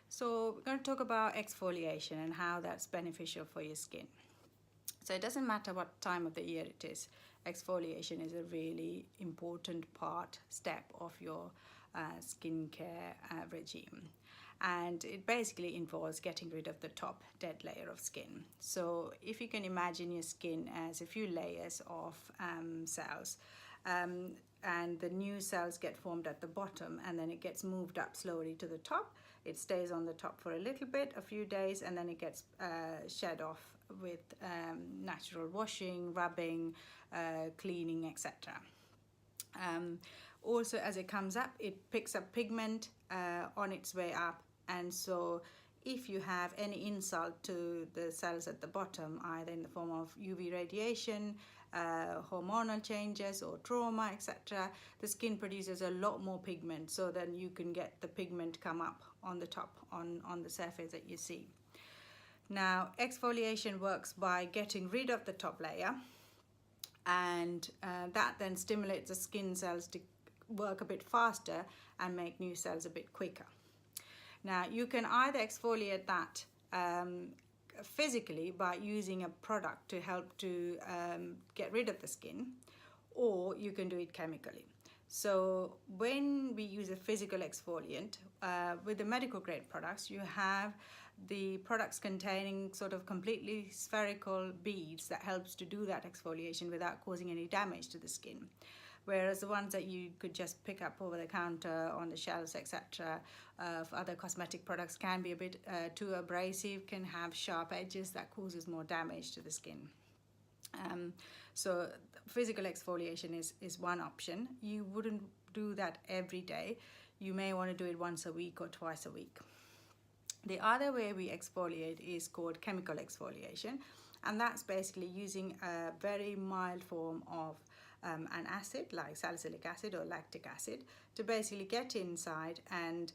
So we're going to talk about exfoliation and how that's beneficial for your skin. So it doesn't matter what time of the year it is, exfoliation is a really important step of your skincare regime. And it basically involves getting rid of the top dead layer of skin. So if you can imagine your skin as a few layers of cells, and the new cells get formed at the bottom, and then it gets moved up slowly to the top. It stays on the top for a little bit, a few days, and then it gets shed off with natural washing, rubbing, cleaning, etc. Also, as it comes up, it picks up pigment on its way up, and so if you have any insult to the cells at the bottom, either in the form of UV radiation, hormonal changes or trauma, etc., the skin produces a lot more pigment, so then you can get the pigment come up on the top, on the surface that you see. Now, exfoliation works by getting rid of the top layer, and that then stimulates the skin cells to work a bit faster and make new cells a bit quicker. Now, you can either exfoliate that physically by using a product to help to get rid of the skin, or you can do it chemically. So when we use a physical exfoliant, with the medical grade products, you have the products containing sort of completely spherical beads that helps to do that exfoliation without causing any damage to the skin. Whereas the ones that you could just pick up over the counter on the shelves, etc., for other cosmetic products can be a bit too abrasive, can have sharp edges that causes more damage to the skin. So physical exfoliation is one option. You wouldn't do that every day. You may want to do it once a week or twice a week. The other way we exfoliate is called chemical exfoliation, and that's basically using a very mild form of an acid like salicylic acid or lactic acid to basically get inside and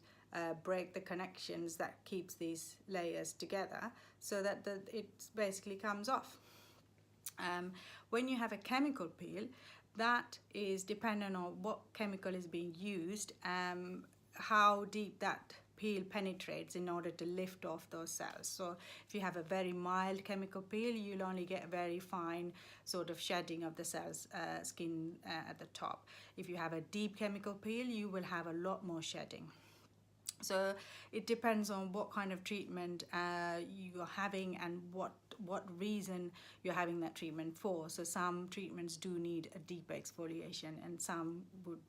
break the connections that keeps these layers together, so that it basically comes off. When you have a chemical peel, that is dependent on what chemical is being used, how deep that peel penetrates in order to lift off those cells. So if you have a very mild chemical peel, you'll only get a very fine sort of shedding of the cells skin at the top. If you have a deep chemical peel, you will have a lot more shedding. So it depends on what kind of treatment you're having and what reason you're having that treatment for. So some treatments do need a deeper exfoliation, and some would,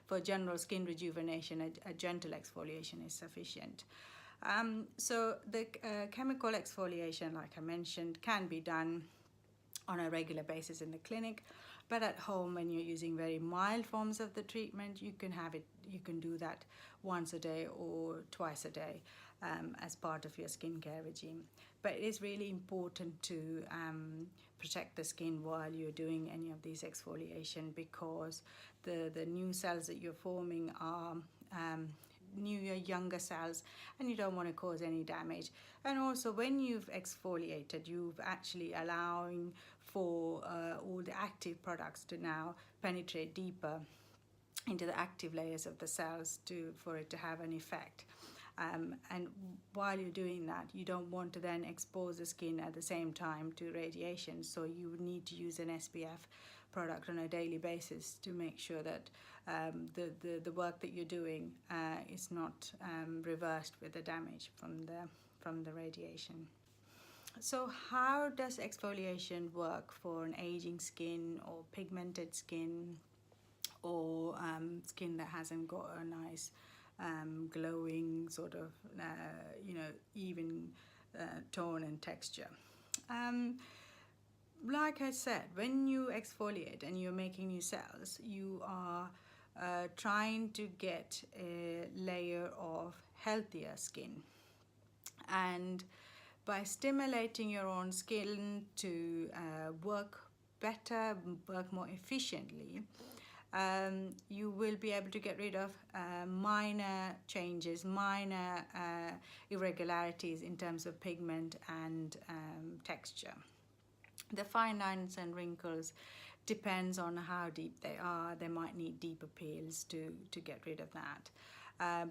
for general skin rejuvenation, a gentle exfoliation is sufficient. So the chemical exfoliation, like I mentioned, can be done on a regular basis in the clinic, but at home, when you're using very mild forms of the treatment, you can do that once a day or twice a day as part of your skincare regime. But it is really important to protect the skin while you're doing any of these exfoliation, because the new cells that you're forming are newer, younger cells, and you don't want to cause any damage. And also, when you've exfoliated, you've actually allowing for all the active products to now penetrate deeper into the active layers of the cells for it to have an effect. And while you're doing that, you don't want to then expose the skin at the same time to radiation, so you need to use an SPF product on a daily basis to make sure that the work that you're doing is not reversed with the damage from the radiation. So how does exfoliation work for an aging skin or pigmented skin, or skin that hasn't got a nice glowing sort of even tone and texture? Like I said, when you exfoliate and you're making new cells, you are trying to get a layer of healthier skin, and by stimulating your own skin to work better, work more efficiently, you will be able to get rid of minor changes, minor irregularities in terms of pigment and texture. The fine lines and wrinkles depends on how deep they are. They might need deeper peels to get rid of that.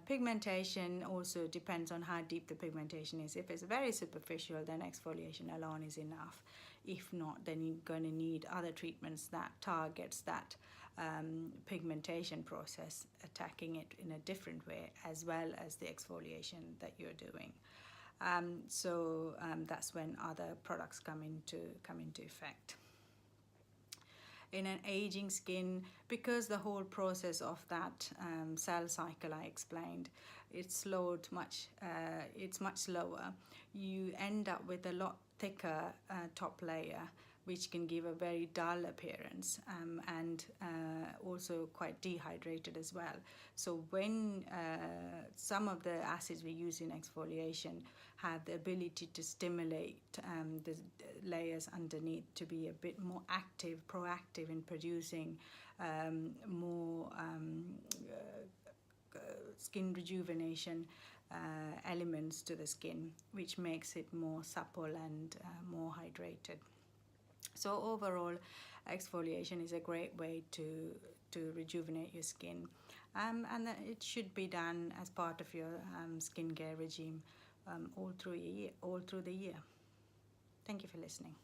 Pigmentation also depends on how deep the pigmentation is. If it's very superficial, then exfoliation alone is enough. If not, then you're going to need other treatments that targets that pigmentation process, attacking it in a different way, as well as the exfoliation that you're doing. That's when other products come into effect. In an aging skin, because the whole process of that cell cycle I explained, it's much slower, you end up with a lot thicker top layer, which can give a very dull appearance, and also quite dehydrated as well. So when some of the acids we use in exfoliation have the ability to stimulate the layers underneath to be a bit more active, proactive in producing more skin rejuvenation elements to the skin, which makes it more supple and more hydrated. So overall, exfoliation is a great way to rejuvenate your skin, and it should be done as part of your skincare regime all through the year. Thank you for listening.